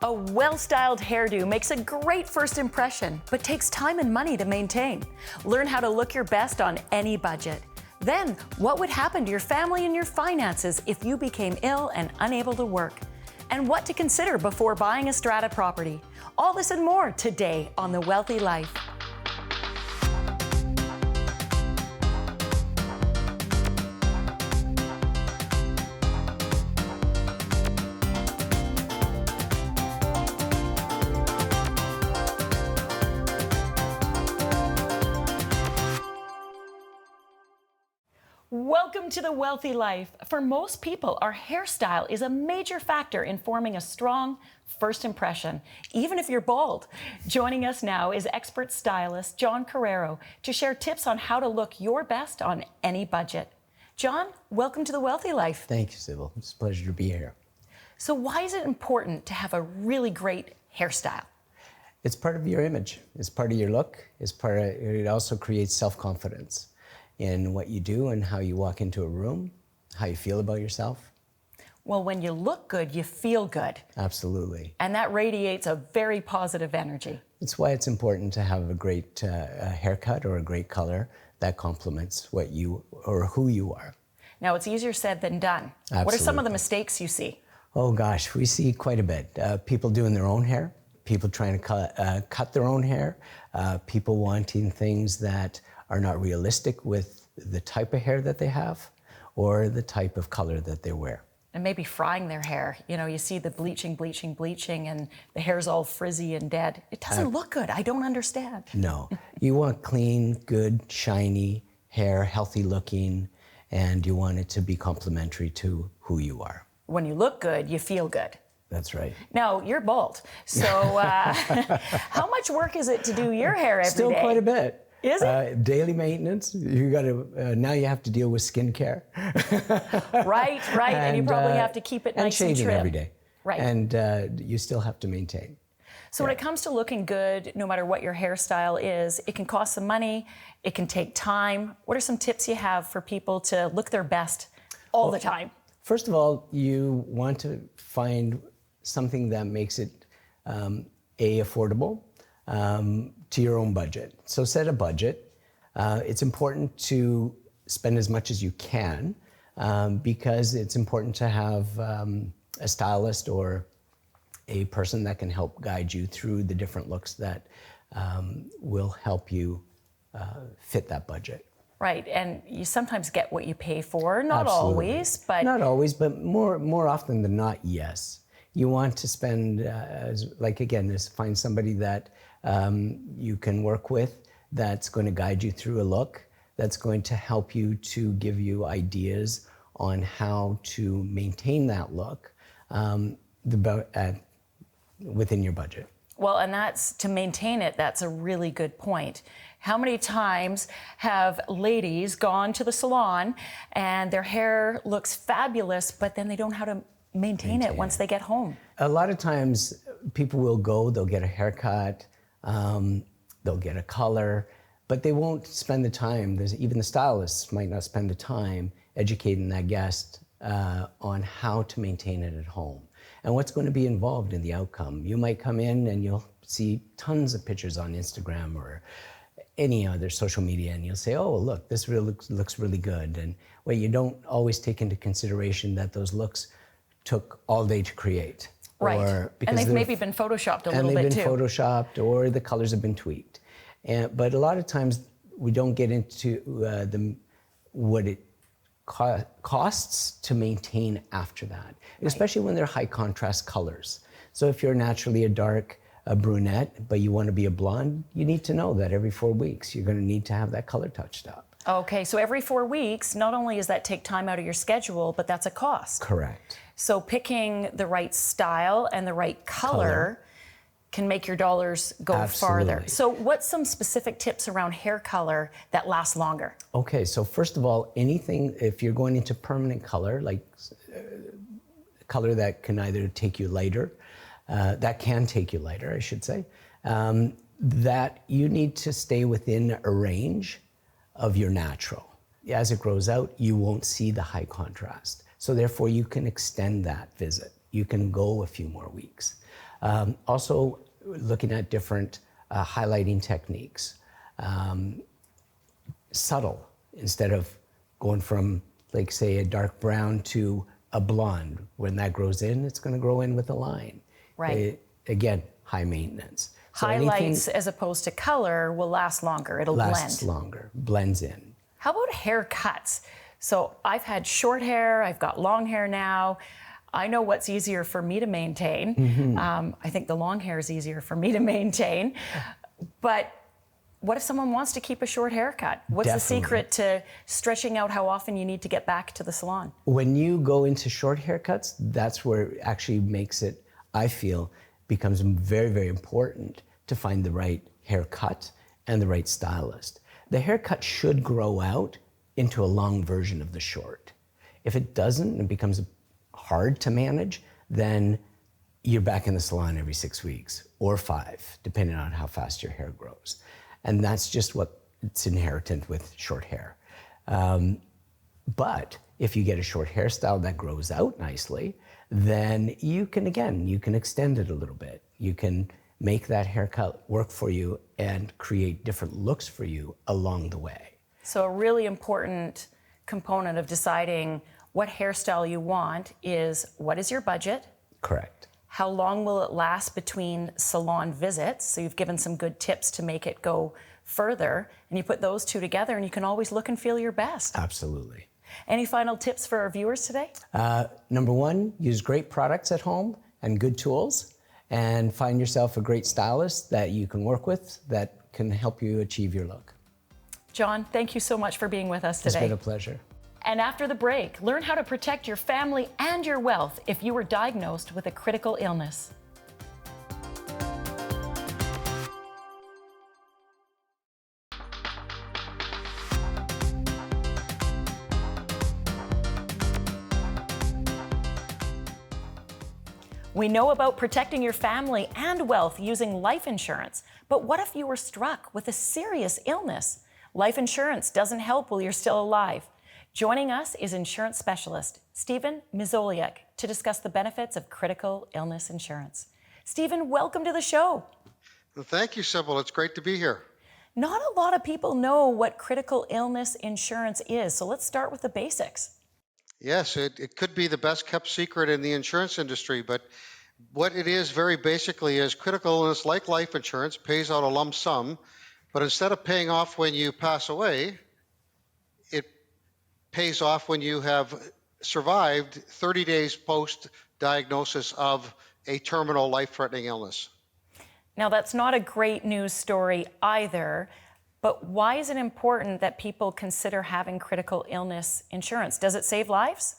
A well-styled hairdo makes a great first impression, but takes time and money to maintain. Learn how to look your best on any budget. Then, what would happen to your family and your finances if you became ill and unable to work? And what to consider before buying a Strata property. All this and more today on The Wealthy Life. Welcome to The Wealthy Life. For most people, our hairstyle is a major factor in forming a strong first impression, even if you're bald. Joining us now is expert stylist John Carrero to share tips on how to look your best on any budget. John, welcome to The Wealthy Life. Thank you, Sybil. It's a pleasure to be here. So why is it important to have a really great hairstyle? It's part of your image. It's part of your look. It also creates self-confidence in what you do and how you walk into a room, how you feel about yourself. Well, when you look good, you feel good. Absolutely. And that radiates a very positive energy. It's why it's important to have a great haircut or a great color that complements what you or who you are. Now, it's easier said than done. Absolutely. What are some of the mistakes you see? Oh gosh, we see quite a bit. People doing their own hair, people trying to cut their own hair, people wanting things that are not realistic with the type of hair that they have or the type of color that they wear. And maybe frying their hair. You know, you see the bleaching, and the hair's all frizzy and dead. It doesn't look good. I don't understand. No. You want clean, good, shiny hair, healthy looking, and you want it to be complementary to who you are. When you look good, you feel good. That's right. Now, you're bald. So how much work is it to do your hair every day? Still quite a bit. Is it? Daily maintenance. You got to now. You have to deal with skincare. Right. And you probably have to keep it nice and shaving trim. every day. Right. And you still have to maintain. So when it comes to looking good, no matter what your hairstyle is, it can cost some money. It can take time. What are some tips you have for people to look their best all the time? First of all, you want to find something that makes it affordable. To your own budget. So set a budget. It's important to spend as much as you can because it's important to have a stylist or a person that can help guide you through the different looks that will help you fit that budget. Right, and you sometimes get what you pay for. Not Absolutely. always, but... Not always, but more often than not, yes. You want to spend, find somebody that you can work with that's going to guide you through a look, that's going to help you to give you ideas on how to maintain that look within your budget. Well, and that's to maintain it, that's a really good point. How many times have ladies gone to the salon and their hair looks fabulous, but then they don't know how to maintain it once they get home? A lot of times people will go, they'll get a haircut, they'll get a color, but they won't spend the time. Even the stylists might not spend the time educating that guest on how to maintain it at home and what's going to be involved in the outcome. You might come in and you'll see tons of pictures on Instagram or any other social media, and you'll say, oh, look, this really looks really good. And well, you don't always take into consideration that those looks took all day to create. Right, and they've maybe been photoshopped a little bit too. And they've been photoshopped, or the colors have been tweaked. But a lot of times we don't get into what it costs to maintain after that, right. Especially when they're high contrast colors. So if you're naturally a brunette, but you want to be a blonde, you need to know that every 4 weeks you're going to need to have that color touched up. Okay, so every 4 weeks, not only does that take time out of your schedule, but that's a cost. Correct. So picking the right style and the right color can make your dollars go Absolutely. farther. So what's some specific tips around hair color that lasts longer? Okay, so first of all, anything, if you're going into permanent color, like color that can either take you lighter, I should say, that you need to stay within a range of your natural. As it grows out, you won't see the high contrast. So therefore you can extend that visit. You can go a few more weeks. Also looking at different highlighting techniques. Subtle, instead of going from, like, say, a dark brown to a blonde. When that grows in, it's going to grow in with a line. Right. Again, high maintenance. So Highlights as opposed to color will last longer. It'll blend. lasts longer, blends in. How about haircuts? So I've had short hair, I've got long hair now. I know what's easier for me to maintain. I think the long hair is easier for me to maintain. But what if someone wants to keep a short haircut? What's the secret to stretching out how often you need to get back to the salon? When you go into short haircuts, that's where it actually makes it, I feel, becomes very, very important to find the right haircut and the right stylist. The haircut should grow out into a long version of the short. If it doesn't and it becomes hard to manage, then you're back in the salon every 6 weeks or 5, depending on how fast your hair grows. And that's just what it's inherent with short hair. But if you get a short hairstyle that grows out nicely, then you can extend it a little bit. You can make that haircut work for you and create different looks for you along the way. So a really important component of deciding what hairstyle you want is, what is your budget? Correct. How long will it last between salon visits? So you've given some good tips to make it go further, and you put those two together and you can always look and feel your best. Absolutely. Any final tips for our viewers today? Number one, use great products at home and good tools, and find yourself a great stylist that you can work with that can help you achieve your look. John, thank you so much for being with us today. It's been a pleasure. And after the break, learn how to protect your family and your wealth if you were diagnosed with a critical illness. We know about protecting your family and wealth using life insurance, but what if you were struck with a serious illness? Life insurance doesn't help while you're still alive. Joining us is insurance specialist Stephen Mizoliak to discuss the benefits of critical illness insurance. Stephen, welcome to the show. Well, thank you, Sybil. It's great to be here. Not a lot of people know what critical illness insurance is, so let's start with the basics. Yes, it could be the best kept secret in the insurance industry, but what it is very basically is critical illness, like life insurance, pays out a lump sum, but instead of paying off when you pass away, it pays off when you have survived 30 days post-diagnosis of a terminal life-threatening illness. Now, that's not a great news story either, but why is it important that people consider having critical illness insurance? Does it save lives?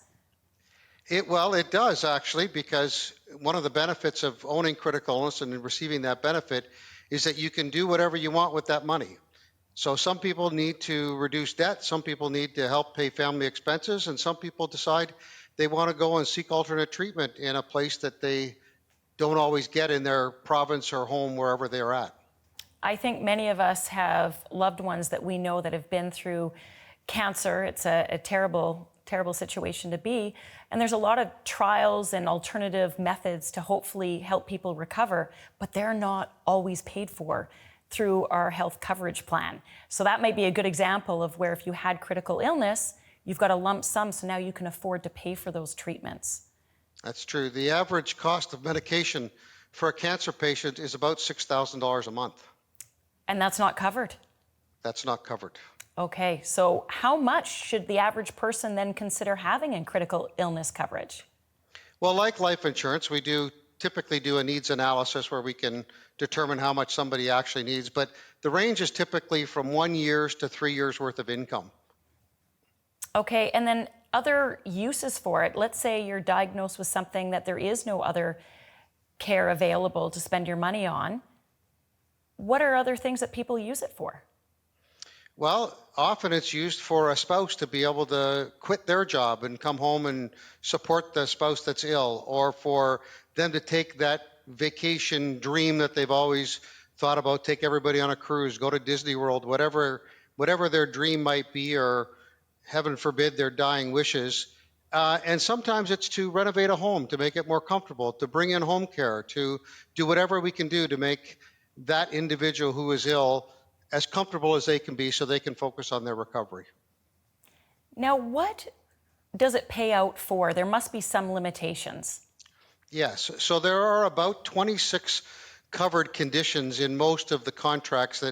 Well, it does actually, because one of the benefits of owning critical illness and receiving that benefit is that you can do whatever you want with that money. So some people need to reduce debt, some people need to help pay family expenses, and some people decide they want to go and seek alternate treatment in a place that they don't always get in their province or home, wherever they're at. I think many of us have loved ones that we know that have been through cancer. It's a terrible, terrible situation to be. And there's a lot of trials and alternative methods to hopefully help people recover, but they're not always paid for through our health coverage plan. So that might be a good example of where if you had critical illness, you've got a lump sum, so now you can afford to pay for those treatments. That's true. The average cost of medication for a cancer patient is about $6,000 a month. And that's not covered? That's not covered. Okay, so how much should the average person then consider having in critical illness coverage? Well, like life insurance, we typically do a needs analysis where we can determine how much somebody actually needs, but the range is typically from 1 year to 3 years worth of income. Okay, and then other uses for it. Let's say you're diagnosed with something that there is no other care available to spend your money on. What are other things that people use it for? Well, often it's used for a spouse to be able to quit their job and come home and support the spouse that's ill, or for them to take that vacation dream that they've always thought about, take everybody on a cruise, go to Disney World, whatever their dream might be, or heaven forbid their dying wishes. And sometimes it's to renovate a home, to make it more comfortable, to bring in home care, to do whatever we can do to make that individual who is ill as comfortable as they can be so they can focus on their recovery. Now, what does it pay out for? There must be some limitations. Yes, so there are about 26 covered conditions in most of the contracts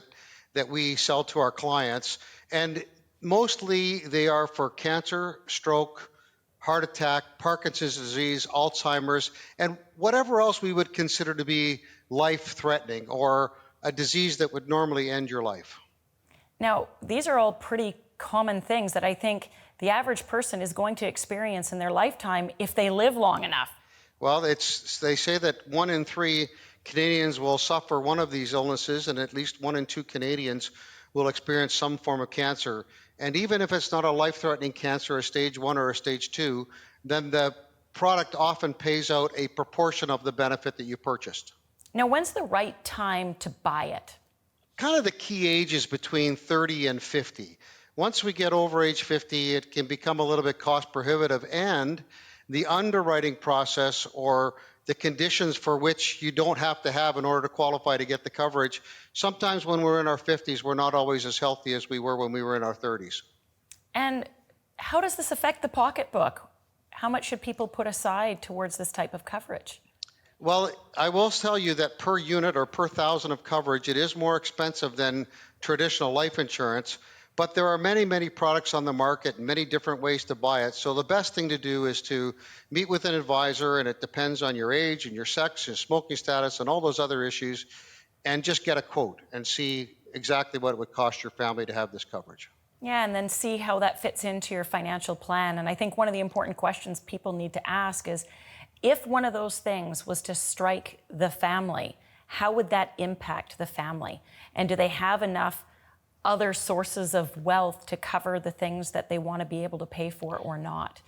that we sell to our clients, and mostly they are for cancer, stroke, heart attack, Parkinson's disease, Alzheimer's, and whatever else we would consider to be life-threatening or a disease that would normally end your life. Now, these are all pretty common things that I think the average person is going to experience in their lifetime if they live long enough. Well, they say that 1 in 3 Canadians will suffer one of these illnesses, and at least 1 in 2 Canadians will experience some form of cancer. And even if it's not a life-threatening cancer, a stage 1 or a stage 2, then the product often pays out a proportion of the benefit that you purchased. Now, when's the right time to buy it? Kind of the key age is between 30 and 50. Once we get over age 50, it can become a little bit cost prohibitive, and the underwriting process or the conditions for which you don't have to have in order to qualify to get the coverage, sometimes when we're in our 50s, we're not always as healthy as we were when we were in our 30s. And how does this affect the pocketbook? How much should people put aside towards this type of coverage? Well, I will tell you that per unit or per thousand of coverage, it is more expensive than traditional life insurance, but there are many, many products on the market and many different ways to buy it. So the best thing to do is to meet with an advisor, and it depends on your age and your sex, your smoking status, and all those other issues, and just get a quote and see exactly what it would cost your family to have this coverage. Yeah, and then see how that fits into your financial plan. And I think one of the important questions people need to ask is, if one of those things was to strike the family, how would that impact the family? And do they have enough other sources of wealth to cover the things that they want to be able to pay for or not?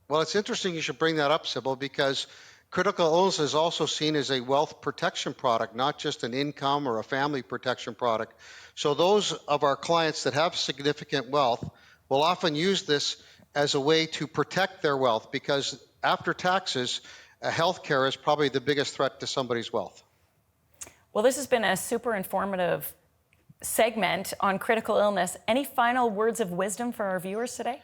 Well, it's interesting you should bring that up, Sybil, because critical illness is also seen as a wealth protection product, not just an income or a family protection product. So those of our clients that have significant wealth will often use this as a way to protect their wealth, because after taxes, health care is probably the biggest threat to somebody's wealth. Well, this has been a super informative segment on critical illness. Any final words of wisdom for our viewers today?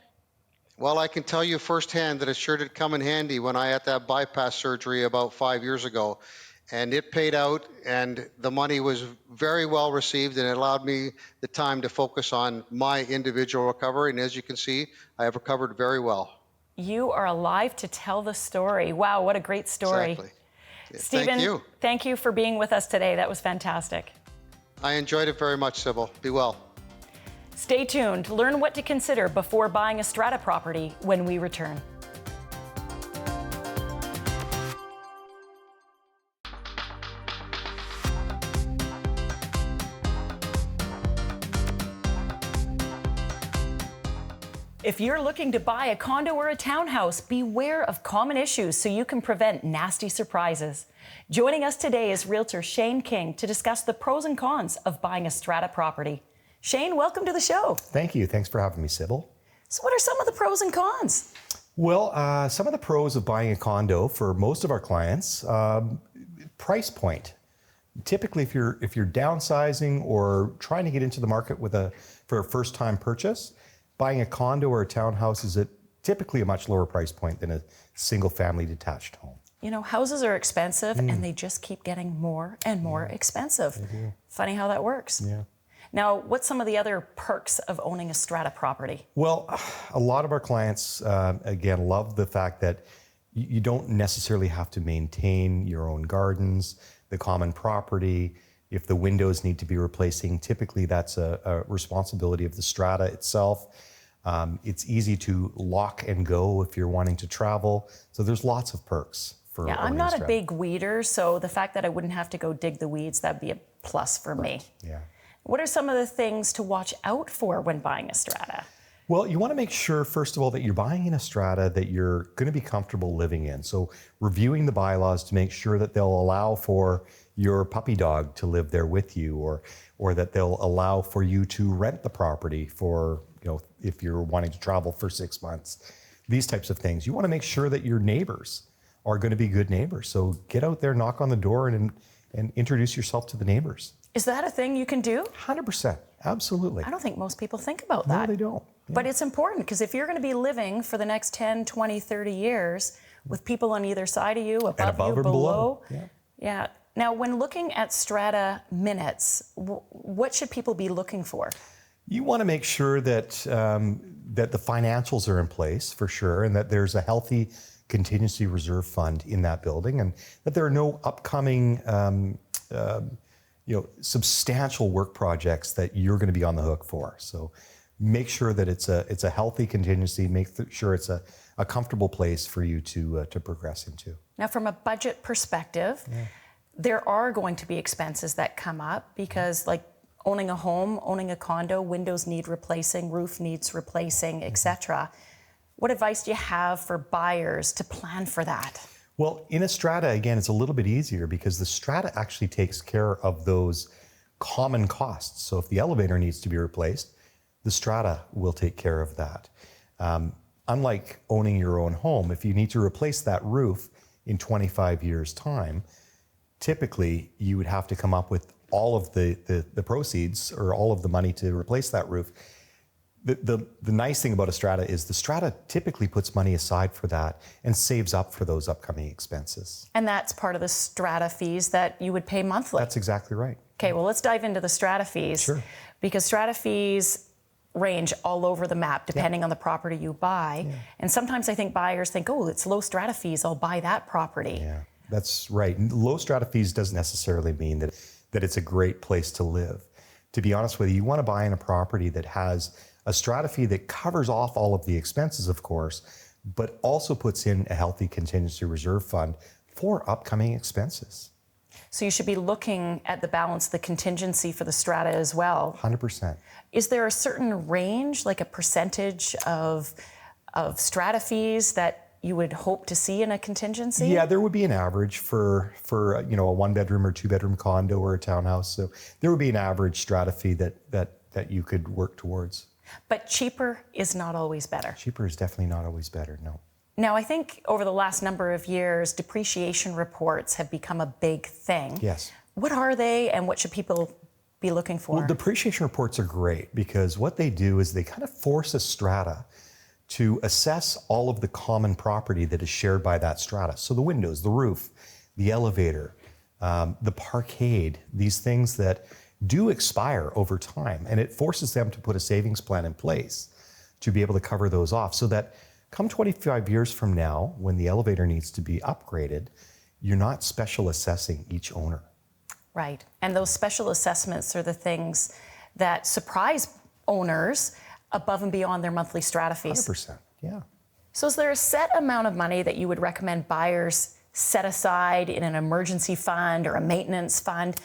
Well, I can tell you firsthand that it sure did come in handy when I had that bypass surgery about 5 years ago. And it paid out, and the money was very well received, and it allowed me the time to focus on my individual recovery. And as you can see, I have recovered very well. You are alive to tell the story. Wow, what a great story. Exactly. Stephen, thank you for being with us today. That was fantastic. I enjoyed it very much, Sybil. Be well. Stay tuned to learn what to consider before buying a Strata property when we return. If you're looking to buy a condo or a townhouse, beware of common issues so you can prevent nasty surprises. Joining us today is Realtor Shane King to discuss the pros and cons of buying a Strata property. Shane, welcome to the show. Thank you. Thanks for having me, Sybil. So what are some of the pros and cons? Well, some of the pros of buying a condo for most of our clients, price point. Typically, if you're downsizing or trying to get into the market for a first-time purchase, buying a condo or a townhouse is typically a much lower price point than a single-family detached home. You know, houses are expensive and they just keep getting more and more expensive. Funny how that works. Yeah. Now, what's some of the other perks of owning a Strata property? Well, a lot of our clients, again, love the fact that you don't necessarily have to maintain your own gardens, the common property. If the windows need to be replacing, typically that's a responsibility of the Strata itself. It's easy to lock and go if you're wanting to travel. So there's lots of perks for owning I'm not Strata. a big weeder, so the fact that I wouldn't have to go dig the weeds, that'd be a plus for me. Yeah. What are some of the things to watch out for when buying a Strata? Well, you want to make sure, first of all, that you're buying in a Strata that you're going to be comfortable living in. So reviewing the bylaws to make sure that they'll allow for your puppy dog to live there with you, or that they'll allow for you to rent the property for, if you're wanting to travel for 6 months. these types of things. You want to make sure that your neighbors are going to be good neighbors. So get out there, knock on the door, and introduce yourself to the neighbors. Is that a thing you can do? 100%. Absolutely. I don't think most people think about that. No, they don't. Yeah. But it's important because if you're going to be living for the next 10, 20, 30 years with people on either side of you, above you, or below. Yeah. Yeah. Now, when looking at strata minutes, what should people be looking for? You want to make sure that that the financials are in place for sure, and that there's a healthy contingency reserve fund in that building, and that there are no upcoming substantial work projects that you're going to be on the hook for. So make sure that it's a healthy contingency. Make sure it's a comfortable place for you to progress into. Now, from a budget perspective, there are going to be expenses that come up because, like owning a home, owning a condo, windows need replacing, roof needs replacing, etc. What advice do you have for buyers to plan for that? Well, in a strata, again, it's a little bit easier because the strata actually takes care of those common costs. So if the elevator needs to be replaced, the strata will take care of that. Unlike owning your own home, if you need to replace that roof in 25 years' time, typically you would have to come up with all of the proceeds or all of the money to replace that roof. The nice thing about a strata is the strata typically puts money aside for that and saves up for those upcoming expenses. And that's part of the strata fees that you would pay monthly. That's exactly right. Okay, well, let's dive into the strata fees. Sure. Because strata fees range all over the map depending on the property you buy. Yeah. And sometimes I think buyers think, oh, it's low strata fees, I'll buy that property. Yeah, that's right. Low strata fees doesn't necessarily mean that it's a great place to live. To be honest with you, you want to buy in a property that has a strata fee that covers off all of the expenses, of course, but also puts in a healthy contingency reserve fund for upcoming expenses. So you should be looking at the balance, the contingency for the strata as well. 100%. Is there a certain range, like a percentage of strata fees that you would hope to see in a contingency? Yeah, there would be an average for a 1-bedroom or 2-bedroom condo or a townhouse. So there would be an average strata fee that you could work towards. But cheaper is not always better. Cheaper is definitely not always better, no. Now, I think over the last number of years, depreciation reports have become a big thing. Yes. What are they and what should people be looking for? Well, depreciation reports are great because what they do is they kind of force a strata to assess all of the common property that is shared by that strata. So the windows, the roof, the elevator, the parkade, these things that do expire over time, and it forces them to put a savings plan in place to be able to cover those off so that come 25 years from now, when the elevator needs to be upgraded, you're not special assessing each owner. Right, and those special assessments are the things that surprise owners above and beyond their monthly strata fees. 100%, yeah. So is there a set amount of money that you would recommend buyers set aside in an emergency fund or a maintenance fund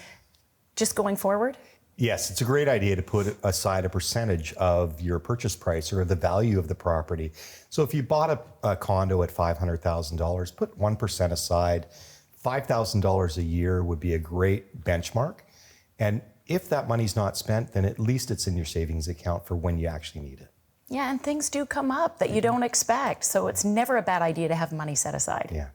just going forward? Yes, it's a great idea to put aside a percentage of your purchase price or the value of the property. So if you bought a condo at $500,000, put 1% aside. $5,000 a year would be a great benchmark. And if that money's not spent, then at least it's in your savings account for when you actually need it. Yeah, and things do come up that you don't expect. So it's never a bad idea to have money set aside. Yeah.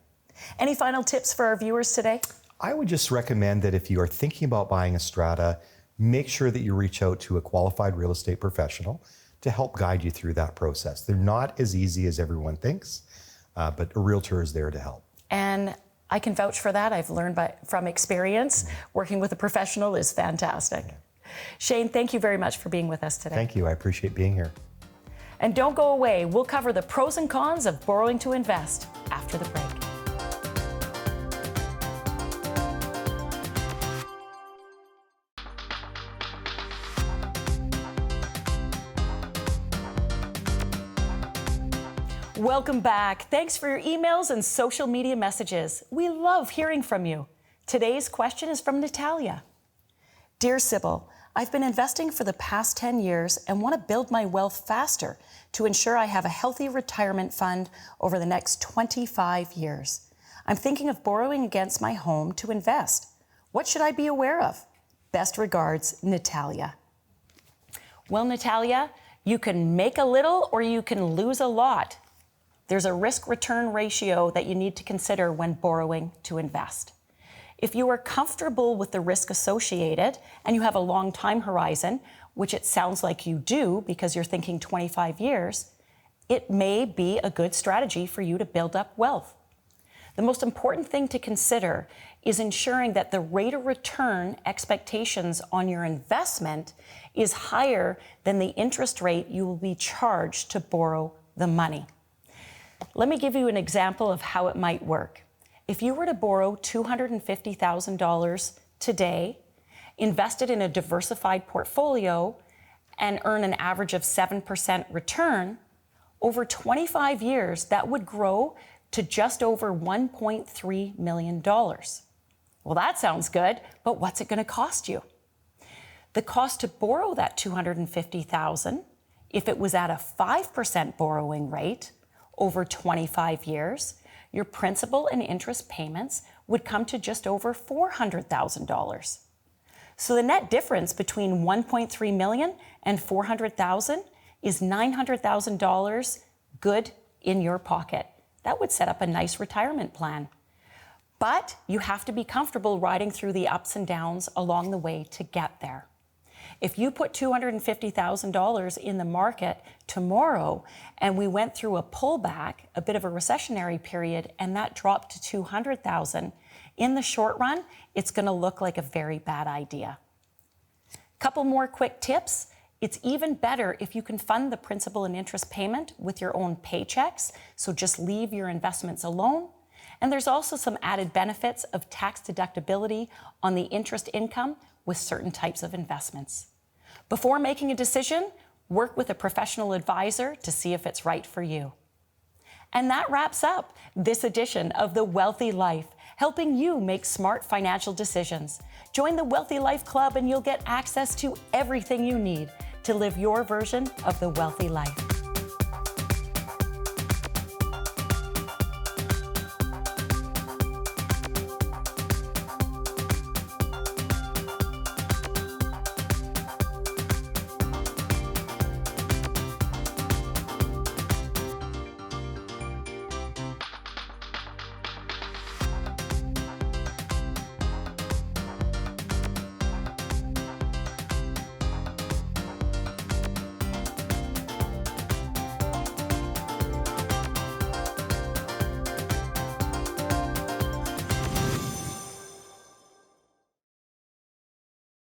Any final tips for our viewers today? I would just recommend that if you are thinking about buying a strata, make sure that you reach out to a qualified real estate professional to help guide you through that process. They're not as easy as everyone thinks, but a realtor is there to help. And I can vouch for that. I've learned from experience. Working with a professional is fantastic. Yeah. Shane, thank you very much for being with us today. Thank you. I appreciate being here. And don't go away. We'll cover the pros and cons of borrowing to invest after the break. Welcome back. Thanks for your emails and social media messages. We love hearing from you. Today's question is from Natalia. Dear Sybil, I've been investing for the past 10 years and want to build my wealth faster to ensure I have a healthy retirement fund over the next 25 years. I'm thinking of borrowing against my home to invest. What should I be aware of? Best regards, Natalia. Well, Natalia, you can make a little or you can lose a lot. There's a risk-return ratio that you need to consider when borrowing to invest. If you are comfortable with the risk associated and you have a long time horizon, which it sounds like you do because you're thinking 25 years, it may be a good strategy for you to build up wealth. The most important thing to consider is ensuring that the rate of return expectations on your investment is higher than the interest rate you will be charged to borrow the money. Let me give you an example of how it might work. If you were to borrow $250,000 today, invest it in a diversified portfolio, and earn an average of 7% return, over 25 years, that would grow to just over $1.3 million. Well, that sounds good, but what's it going to cost you? The cost to borrow that $250,000, if it was at a 5% borrowing rate over 25 years, your principal and interest payments would come to just over $400,000. So the net difference between $1.3 million and $400,000 is $900,000 good in your pocket. That would set up a nice retirement plan. But you have to be comfortable riding through the ups and downs along the way to get there. If you put $250,000 in the market tomorrow and we went through a pullback, a bit of a recessionary period, and that dropped to $200,000, in the short run, it's going to look like a very bad idea. Couple more quick tips. It's even better if you can fund the principal and interest payment with your own paychecks, so just leave your investments alone. And there's also some added benefits of tax deductibility on the interest income with certain types of investments. Before making a decision, work with a professional advisor to see if it's right for you. And that wraps up this edition of The Wealthy Life, helping you make smart financial decisions. Join the Wealthy Life Club and you'll get access to everything you need to live your version of the wealthy life.